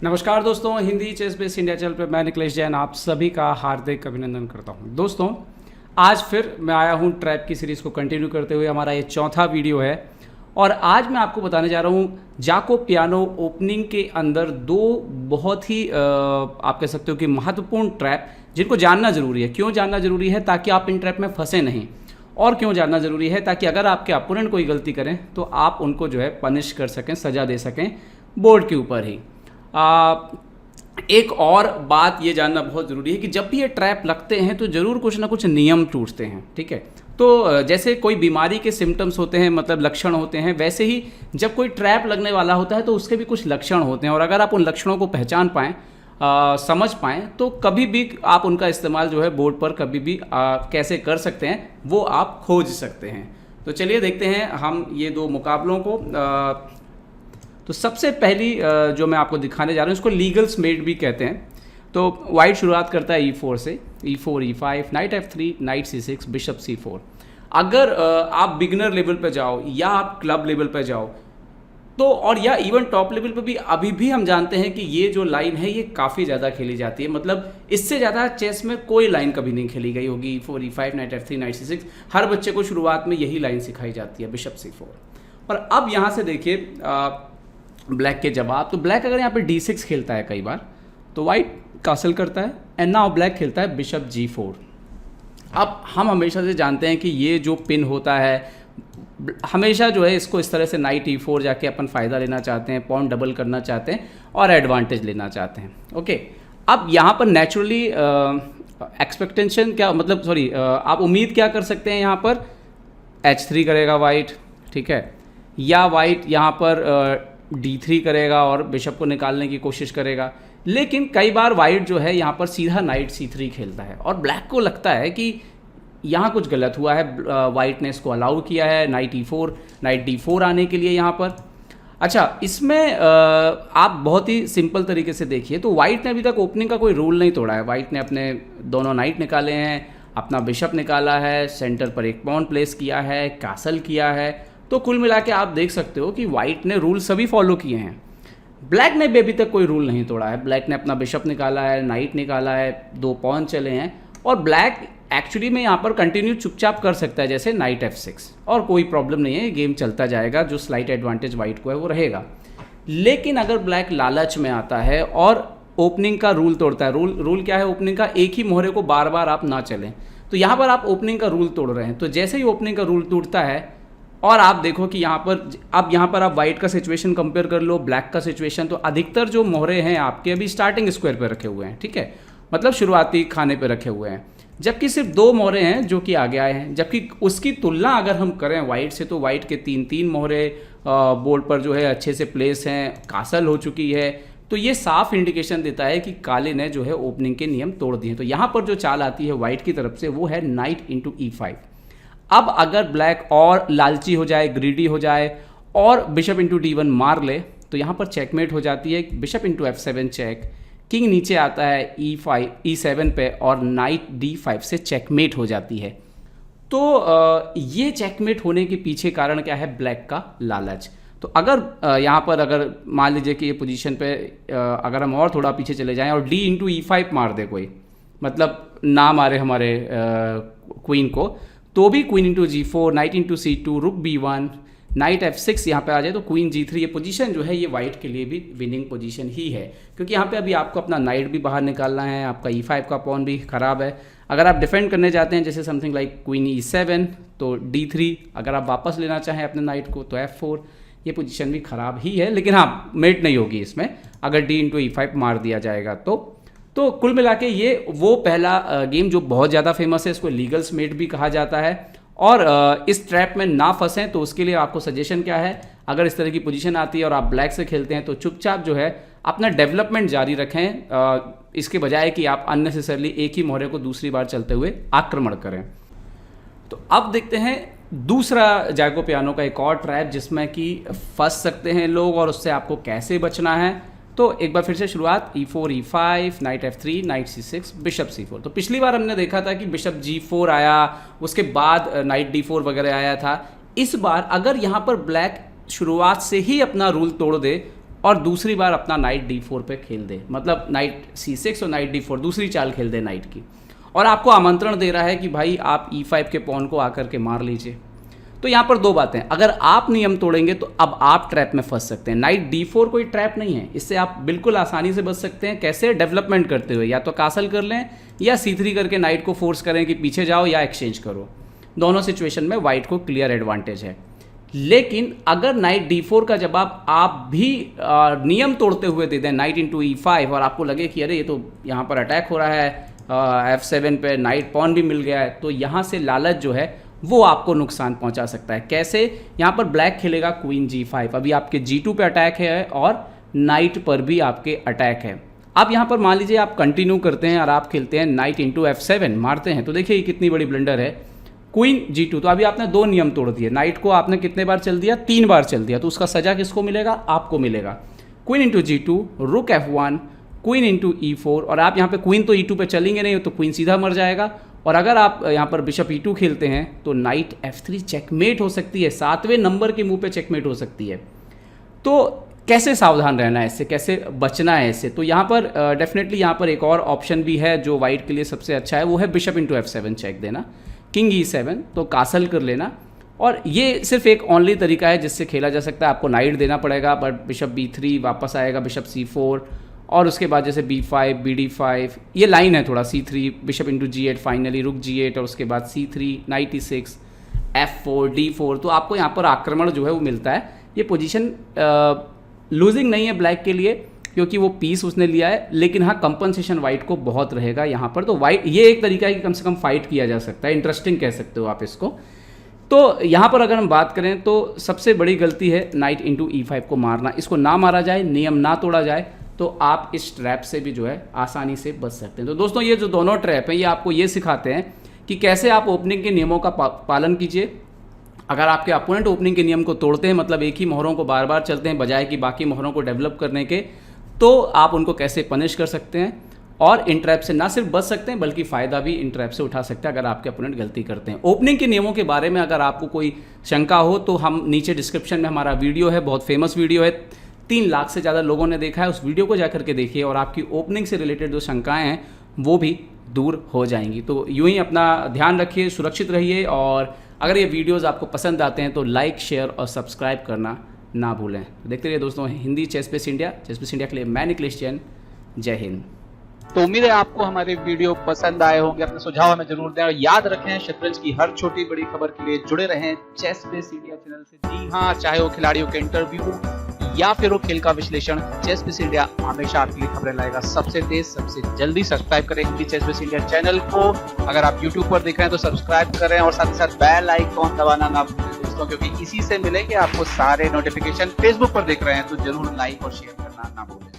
नमस्कार दोस्तों, Hindi chess base India channel पे मैं निखिलेश जैन आप सभी का हार्दिक अभिनंदन करता हूं। दोस्तों, आज फिर मैं आया हूं ट्रैप की सीरीज़ को कंटिन्यू करते हुए। हमारा ये चौथा वीडियो है और आज मैं आपको बताने जा रहा हूं जाको पियानो ओपनिंग के अंदर दो बहुत ही आप कह सकते हो कि महत्वपूर्ण ट्रैप जिनको जानना ज़रूरी है। क्यों जानना ज़रूरी है? ताकि आप इन ट्रैप में फंसे नहीं। और क्यों जानना ज़रूरी है? ताकि अगर आपके अपोनेंट कोई गलती करें तो आप उनको जो है पनिश कर सकें, सज़ा दे सकें बोर्ड के ऊपर ही। एक और बात ये जानना बहुत ज़रूरी है कि जब भी ये ट्रैप लगते हैं तो ज़रूर कुछ ना कुछ नियम टूटते हैं। ठीक है, तो जैसे कोई बीमारी के सिम्टम्स होते हैं, मतलब लक्षण होते हैं, वैसे ही जब कोई ट्रैप लगने वाला होता है तो उसके भी कुछ लक्षण होते हैं। और अगर आप उन लक्षणों को पहचान पाएँ, समझ पाएँ, तो कभी भी आप उनका इस्तेमाल जो है बोर्ड पर कभी भी कैसे कर सकते हैं वो आप खोज सकते हैं। तो चलिए देखते हैं हम ये दो मुकाबलों को। तो सबसे पहली जो मैं आपको दिखाने जा रहा हूँ इसको लीगल्स मेड भी कहते हैं। तो वाइट शुरुआत करता है E4 से, E4 E5, night F3, night C6, bishop C4। अगर आप बिगनर लेवल पे जाओ या आप क्लब लेवल पे जाओ तो, और या इवन टॉप लेवल पे भी अभी भी हम जानते हैं कि ये जो लाइन है ये काफ़ी ज़्यादा खेली जाती है। मतलब इससे ज़्यादा चेस में कोई लाइन कभी नहीं खेली गई होगी। E4 E5, night F3, night C6, हर बच्चे को शुरुआत में यही लाइन सिखाई जाती है, बिशप C4। और अब यहाँ से देखिए ब्लैक के जवाब। तो ब्लैक अगर यहाँ पे D6 खेलता है कई बार तो वाइट कासल करता है एंड नाउ ब्लैक खेलता है बिशप G4। अब हम हमेशा से जानते हैं कि ये जो पिन होता है हमेशा जो है इसको इस तरह से नाइट E4 जाके अपन फ़ायदा लेना चाहते हैं, पॉन डबल करना चाहते हैं और एडवांटेज लेना चाहते हैं। ओके, अब यहाँ पर नेचुरली एक्सपेक्टेशन क्या, मतलब सॉरी, आप उम्मीद क्या कर सकते हैं? यहाँ पर H3 करेगा वाइट, ठीक है, या वाइट यहाँ पर D3 करेगा और बिशप को निकालने की कोशिश करेगा। लेकिन कई बार वाइट जो है यहाँ पर सीधा नाइट C3 खेलता है और ब्लैक को लगता है कि यहाँ कुछ गलत हुआ है, वाइट ने इसको अलाउ किया है नाइट E4, नाइट D4 आने के लिए यहाँ पर। अच्छा, इसमें आप बहुत ही सिंपल तरीके से देखिए तो वाइट ने अभी तक ओपनिंग का कोई रूल नहीं तोड़ा है। वाइट ने अपने दोनों नाइट निकाले हैं, अपना बिशप निकाला है, सेंटर पर एक पॉन प्लेस किया है, कैसल किया है। तो कुल मिला के आप देख सकते हो कि वाइट ने रूल सभी फॉलो किए हैं। ब्लैक ने भी अभी तक कोई रूल नहीं तोड़ा है। ब्लैक ने अपना बिशप निकाला है, नाइट निकाला है, दो पॉन चले हैं और ब्लैक एक्चुअली में यहाँ पर कंटिन्यू चुपचाप कर सकता है, जैसे नाइट F6, और कोई प्रॉब्लम नहीं है, गेम चलता जाएगा। जो स्लाइट एडवांटेज वाइट को है वो रहेगा। लेकिन अगर ब्लैक लालच में आता है और ओपनिंग का रूल तोड़ता है, रूल क्या है ओपनिंग का? एक ही मोहरे को बार बार आप ना चलें। तो यहाँ पर आप ओपनिंग का रूल तोड़ रहे हैं। तो जैसे ही ओपनिंग का रूल टूटता है और आप देखो कि यहाँ पर आप वाइट का सिचुएशन कंपेयर कर लो ब्लैक का सिचुएशन, तो अधिकतर जो मोहरे हैं आपके अभी स्टार्टिंग स्क्वायर पे रखे हुए हैं, ठीक है, मतलब शुरुआती खाने पे रखे हुए हैं, जबकि सिर्फ दो मोहरे हैं जो कि आगे आए हैं। जबकि उसकी तुलना अगर हम करें वाइट से तो वाइट के तीन मोहरे बोर्ड पर जो है अच्छे से प्लेस हैं, कासल हो चुकी है। तो ये साफ इंडिकेशन देता है कि काले ने जो है ओपनिंग के नियम तोड़ दिए। तो यहाँ पर जो चाल आती है वाइट की तरफ से वो है नाइट इंटू E5। अब अगर ब्लैक और लालची हो जाए, ग्रीडी हो जाए और बिशप इंटू D1 मार ले तो यहाँ पर चेकमेट हो जाती है। Bishop into F7 check, king नीचे आता है E7 पे और नाइट D5 से चेकमेट हो जाती है। तो ये चेकमेट होने के पीछे कारण क्या है? ब्लैक का लालच। तो अगर यहाँ पर अगर मान लीजिए कि ये पोजीशन पे अगर हम और थोड़ा पीछे चले जाएं और D इंटू E5 मार दे कोई, मतलब ना मारे हमारे क्वीन को, तो भी queen into G4, night into C2, रुक B1, नाइट F6 यहाँ पे आ जाए तो क्वीन G3, ये पोजीशन जो है ये वाइट के लिए भी विनिंग पोजीशन ही है। क्योंकि यहाँ पे अभी आपको अपना नाइट भी बाहर निकालना है, आपका E5 का पॉन भी ख़राब है। अगर आप डिफेंड करने जाते हैं जैसे समथिंग लाइक क्वीन E7 तो D3, अगर आप वापस लेना चाहें अपने नाइट को तो F4, ये पोजीशन भी ख़राब ही है। लेकिन हाँ, मेट नहीं होगी इसमें अगर D इंटू E5 मार दिया जाएगा तो कुल मिला के ये वो पहला गेम जो बहुत ज़्यादा फेमस है, इसको लीगल्स मेट भी कहा जाता है। और इस ट्रैप में ना फंसें तो उसके लिए आपको सजेशन क्या है? अगर इस तरह की पोजीशन आती है और आप ब्लैक से खेलते हैं तो चुपचाप जो है अपना डेवलपमेंट जारी रखें, इसके बजाय कि आप अननेसेसरली एक ही मोहरे को दूसरी बार चलते हुए आक्रमण करें। तो अब देखते हैं दूसरा जाको पियानो का एक और ट्रैप जिसमें कि फंस सकते हैं लोग और उससे आपको कैसे बचना है। तो एक बार फिर से शुरुआत E4 E5, night F3, night C6, bishop C4। तो पिछली बार हमने देखा था कि बिशप G4 आया, उसके बाद नाइट D4 वगैरह आया था। इस बार अगर यहाँ पर ब्लैक शुरुआत से ही अपना रूल तोड़ दे और दूसरी बार अपना नाइट D4 पे खेल दे, मतलब नाइट C6 और नाइट D4 दूसरी चाल खेल दे नाइट की, और आपको आमंत्रण दे रहा है कि भाई आप E5 के पॉन को आकर के मार लीजिए। तो यहाँ पर दो बातें, अगर आप नियम तोड़ेंगे तो अब आप ट्रैप में फंस सकते हैं। नाइट D4 कोई ट्रैप नहीं है, इससे आप बिल्कुल आसानी से बच सकते हैं। कैसे? डेवलपमेंट करते हुए, या तो कासल कर लें या C3 करके नाइट को फोर्स करें कि पीछे जाओ या एक्सचेंज करो। दोनों सिचुएशन में वाइट को क्लियर एडवांटेज है। लेकिन अगर नाइट D4 का जवाब आप भी नियम तोड़ते हुए दे दें, नाइट इंटू E5, और आपको लगे कि अरे ये तो यहाँ पर अटैक हो रहा है, F7 पे नाइट पॉन भी मिल गया है, तो यहाँ से लालच जो है वो आपको नुकसान पहुंचा सकता है। कैसे? यहाँ पर ब्लैक खेलेगा क्वीन G5, अभी आपके G2 पे अटैक है और नाइट पर भी आपके अटैक है। अब यहाँ पर मान लीजिए आप कंटिन्यू करते हैं और आप खेलते हैं नाइट इंटू F7 मारते हैं, तो देखिए ये कितनी बड़ी ब्लंडर है। क्वीन G2, तो अभी आपने दो नियम तोड़ दिए। नाइट को आपने कितने बार चल दिया? 3 बार चल दिया, तो उसका सजा किसको मिलेगा? आपको मिलेगा। क्वीन इंटू G2, रुक F1, क्वीन इंटू E4, और आप यहाँ पे क्वीन तो E2 पे चलेंगे नहीं, तो क्वीन सीधा मर जाएगा। और अगर आप यहाँ पर बिशप E2 खेलते हैं तो नाइट F3 चेकमेट हो सकती है, 7वें नंबर के मुंह पे चेकमेट हो सकती है। तो कैसे सावधान रहना है इससे, कैसे बचना है इससे? तो यहाँ पर डेफिनेटली यहाँ पर एक और ऑप्शन भी है जो वाइट के लिए सबसे अच्छा है, वो है बिशप इंटू F7 चेक देना, किंग E7, तो कासल कर लेना। और ये सिर्फ एक ओनली तरीका है जिससे खेला जा सकता है। आपको नाइट देना पड़ेगा, बट बिशप B3 वापस आएगा, बिशप C4, और उसके बाद जैसे B5, BD5, ये लाइन है थोड़ा, C3, bishop into G8, finally रुक G8, और उसके बाद C3, night E6, F4, D4, तो आपको यहाँ पर आक्रमण जो है वो मिलता है। ये पोजीशन लूजिंग नहीं है ब्लैक के लिए, क्योंकि वो पीस उसने लिया है, लेकिन हाँ कंपनसेशन वाइट को बहुत रहेगा यहाँ पर। तो वाइट, ये एक तरीका है कि कम से कम फाइट किया जा सकता है, इंटरेस्टिंग कह सकते हो आप इसको। तो यहाँ पर अगर हम बात करें तो सबसे बड़ी गलती है नाइट इंटू E5 को मारना। इसको ना मारा जाए, नियम ना तोड़ा जाए, तो आप इस ट्रैप से भी जो है आसानी से बच सकते हैं। तो दोस्तों ये जो दोनों ट्रैप हैं ये आपको ये सिखाते हैं कि कैसे आप ओपनिंग के नियमों का पालन कीजिए। अगर आपके अपोनेंट ओपनिंग के नियम को तोड़ते हैं, मतलब एक ही मोहरों को बार बार चलते हैं बजाय कि बाकी मोहरों को डेवलप करने के, तो आप उनको कैसे पनिश कर सकते हैं और इन ट्रैप से ना सिर्फ बच सकते हैं बल्कि फ़ायदा भी इन ट्रैप से उठा सकते हैं अगर आपके अपोनेंट गलती करते हैं। ओपनिंग के नियमों के बारे में अगर आपको कोई शंका हो तो हम नीचे डिस्क्रिप्शन में हमारा वीडियो है, बहुत फेमस वीडियो है, 3 लाख से ज़्यादा लोगों ने देखा है, उस वीडियो को जाकर के देखिए और आपकी ओपनिंग से रिलेटेड जो शंकाएं हैं वो भी दूर हो जाएंगी। तो यूं ही अपना ध्यान रखिए, सुरक्षित रहिए, और अगर ये वीडियोस आपको पसंद आते हैं तो लाइक, शेयर और सब्सक्राइब करना ना भूलें। देखते रहिए दोस्तों हिंदी चेस इंडिया के लिए मैं निखिलेश जैन। जय हिंद। तो उम्मीद है आपको हमारे वीडियो पसंद आए होंगे। अपने सुझाव हमें जरूर दें और याद रखें शतरंज की हर छोटी बड़ी खबर के लिए जुड़े रहें चेस बेस इंडिया चैनल से। जी हाँ, चाहे वो खिलाड़ियों के इंटरव्यू या फिर वो खेल का विश्लेषण, चेस बेस इंडिया हमेशा आपके लिए खबरें लाएगा सबसे तेज सबसे जल्दी। सब्सक्राइब करें Hindi chess base India channel को। अगर आप यूट्यूब पर देख रहे हैं तो सब्सक्राइब करें और साथ ही साथ बेल आइकॉन दबाना ना भूलें दोस्तों, क्योंकि इसी से मिलेंगे आपको सारे नोटिफिकेशन। फेसबुक पर देख रहे हैं तो जरूर लाइक और शेयर करना ना भूलें।